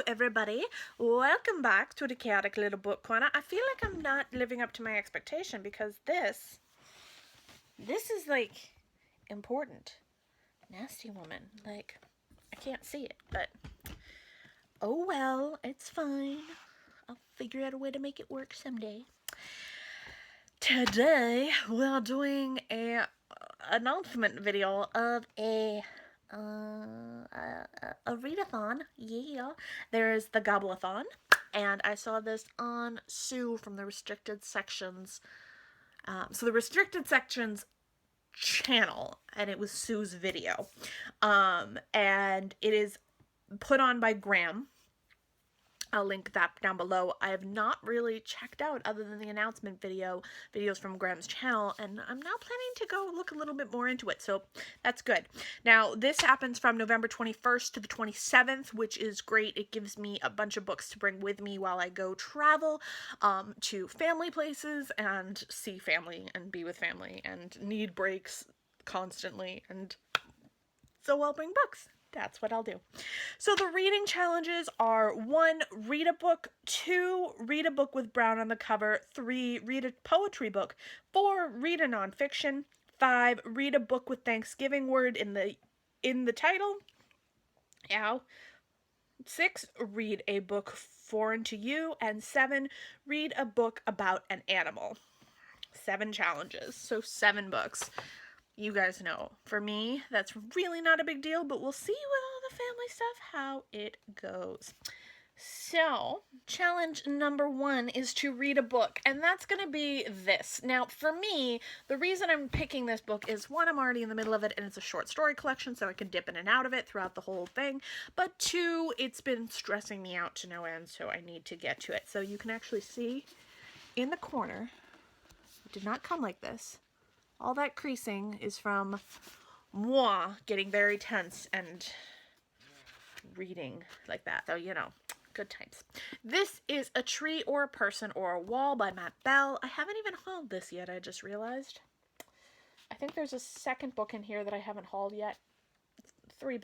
everybody, welcome back to the chaotic little book corner. I feel like I'm not living up to my expectation because this is like important. Nasty woman, like I can't see it, but oh well, it's fine. I'll figure out a way to make it work someday. Today we're doing a announcement video of a readathon. Yeah, there's the GobbleAThon, and I saw this on Sue from the restricted sections. So the restricted sections channel, and it was Sue's video, and it is put on by Graham. I'll link that down below. I have not really checked out, other than the announcement videos from Graham's channel, and I'm now planning to go look a little bit more into it, so that's good. Now, this happens from November 21st to the 27th, which is great. It gives me a bunch of books to bring with me while I go travel to family places and see family and be with family and need breaks constantly, and so I'll bring books. That's what I'll do. So the reading challenges are 1, read a book, 2, read a book with brown on the cover, 3, read a poetry book, 4, read a nonfiction, 5, read a book with Thanksgiving word in the title. Ow. 6, read a book foreign to you, and 7, read a book about an animal. 7 challenges, so 7 books. You guys know, for me, that's really not a big deal, but we'll see with all the family stuff how it goes. So, challenge number 1 is to read a book, and that's going to be this. Now, for me, the reason I'm picking this book is, 1, I'm already in the middle of it, and it's a short story collection, so I can dip in and out of it throughout the whole thing, but 2, it's been stressing me out to no end, so I need to get to it. So you can actually see in the corner, it did not come like this. All that creasing is from moi getting very tense and reading like that. So, you know, good times. This is A Tree or a Person or a Wall by Matt Bell. I haven't even hauled this yet, I just realized. I think there's a second book in here that I haven't hauled yet. Three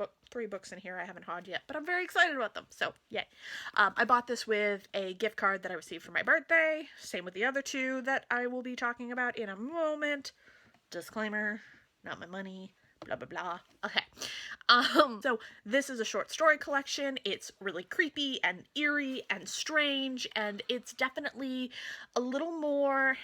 books in here I haven't hauled yet, but I'm very excited about them, so yay. I bought this with a gift card that I received for my birthday. Same with the other 2 that I will be talking about in a moment. Disclaimer, not my money, blah, blah, blah. Okay. So this is a short story collection. It's really creepy and eerie and strange, and it's definitely a little more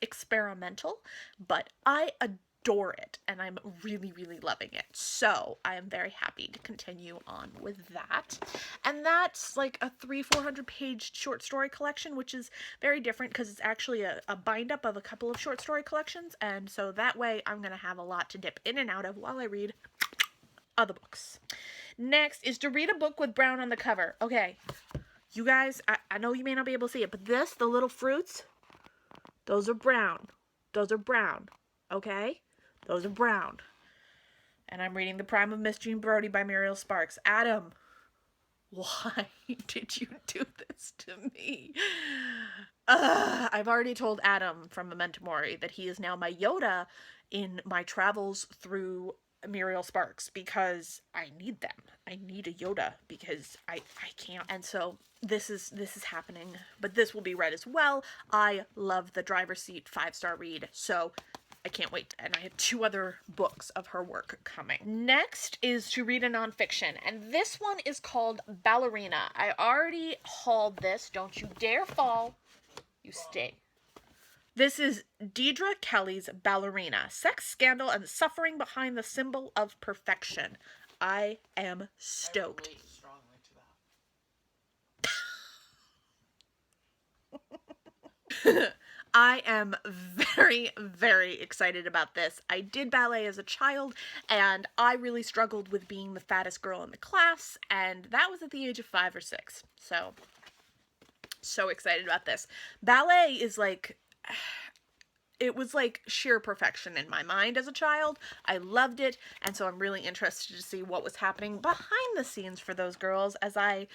experimental, but I adore it, and I'm really, really loving it. So I am very happy to continue on with that. And that's like a 300-400 page short story collection, which is very different because it's actually a bind up of a couple of short story collections, and so that way I'm going to have a lot to dip in and out of while I read other books. Next is to read a book with brown on the cover. Okay, you guys, I know you may not be able to see it, but the little fruits, those are brown. Those are brown, okay? Those are brown. And I'm reading The Prime of Miss Jean Brodie by Muriel Sparks. Adam, why did you do this to me? I've already told Adam from Memento Mori that he is now my Yoda in my travels through Muriel Sparks, because I need them. I need a Yoda because I can't. And so this is happening, but this will be read as well. I love the driver's seat 5-star read, so I can't wait. And I have 2 other books of her work coming. Next is to read a nonfiction, and this one is called Ballerina. I already hauled this. Don't you dare fall. You stay. This is Deidre Kelly's Ballerina, Sex, Scandal, and Suffering Behind the Symbol of Perfection. I am stoked. I relate strongly to that. I am very, very excited about this. I did ballet as a child, and I really struggled with being the fattest girl in the class, and that was at the age of 5 or 6. So excited about this. Ballet is like, it was like sheer perfection in my mind as a child. I loved it, and so I'm really interested to see what was happening behind the scenes for those girls as I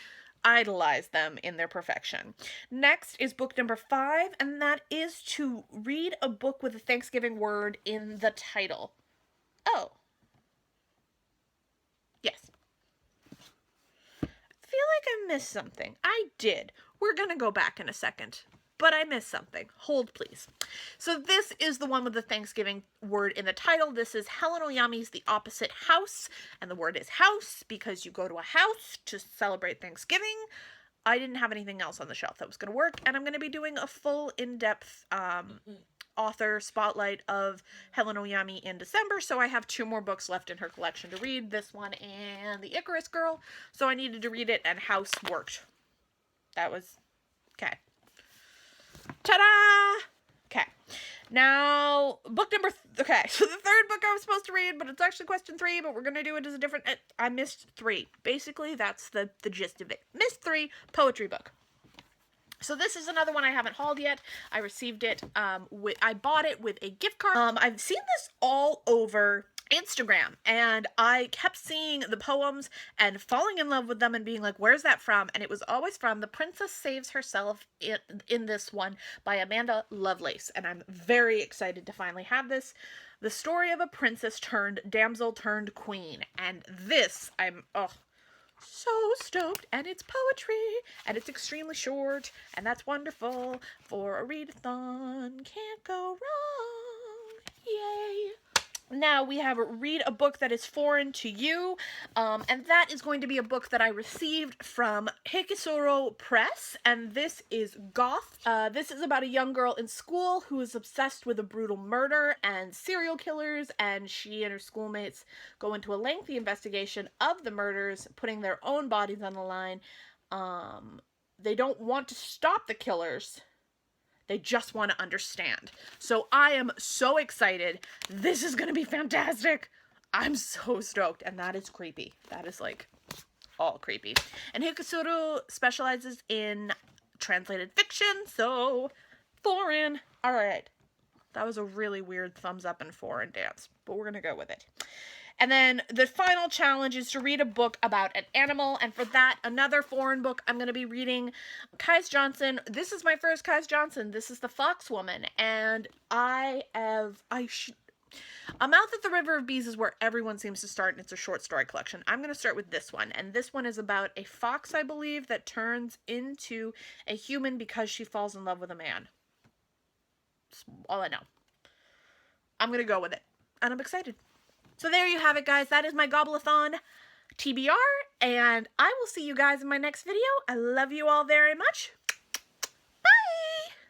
idolize them in their perfection. Next is book number 5, and that is to read a book with a Thanksgiving word in the title. Oh. Yes. missed something. I did. We're gonna go back in a second. But I missed something. Hold, please. So this is the one with the Thanksgiving word in the title. This is Helen Oyami's The Opposite House. And the word is house because you go to a house to celebrate Thanksgiving. I didn't have anything else on the shelf that was going to work. And I'm going to be doing a full in-depth author spotlight of Helen Oyami in December. So I have 2 more books left in her collection to read. This one and The Icarus Girl. So I needed to read it, and house worked. That was... okay. Ta-da! Okay. Now, book number... okay, so the third book I was supposed to read, but it's actually question 3, but we're going to do it as a different... I missed 3. Basically, that's the gist of it. Missed 3, poetry book. So this is another one I haven't hauled yet. I received it, I bought it with a gift card. I've seen this all over Instagram, and I kept seeing the poems and falling in love with them and being like, where's that from? And it was always from The Princess Saves Herself in this one by Amanda Lovelace, and I'm very excited to finally have this. The story of a princess turned damsel turned queen, and this, I'm, so stoked, and it's poetry, and it's extremely short, and that's wonderful for a readathon. Can't go wrong. Yay. Now we have Read a Book That Is Foreign to You, and that is going to be a book that I received from Hikisoro Press, and this is Goth. This is about a young girl in school who is obsessed with a brutal murder and serial killers, and she and her schoolmates go into a lengthy investigation of the murders, putting their own bodies on the line. They don't want to stop the killers. They just want to understand. So I am so excited. This is going to be fantastic. I'm so stoked. And that is creepy. That is like all creepy. And Hikisuru specializes in translated fiction. So foreign. All right. That was a really weird thumbs up and foreign dance. But we're going to go with it. And then the final challenge is to read a book about an animal. And for that, another foreign book, I'm going to be reading Kais Johnson. This is my first Kais Johnson. This is The Fox Woman. And A Mouth at the River of Bees is where everyone seems to start, and it's a short story collection. I'm going to start with this one. And this one is about a fox, I believe, that turns into a human because she falls in love with a man. That's all I know. I'm going to go with it. And I'm excited. So there you have it, guys. That is my GobbleAthon TBR, and I will see you guys in my next video. I love you all very much.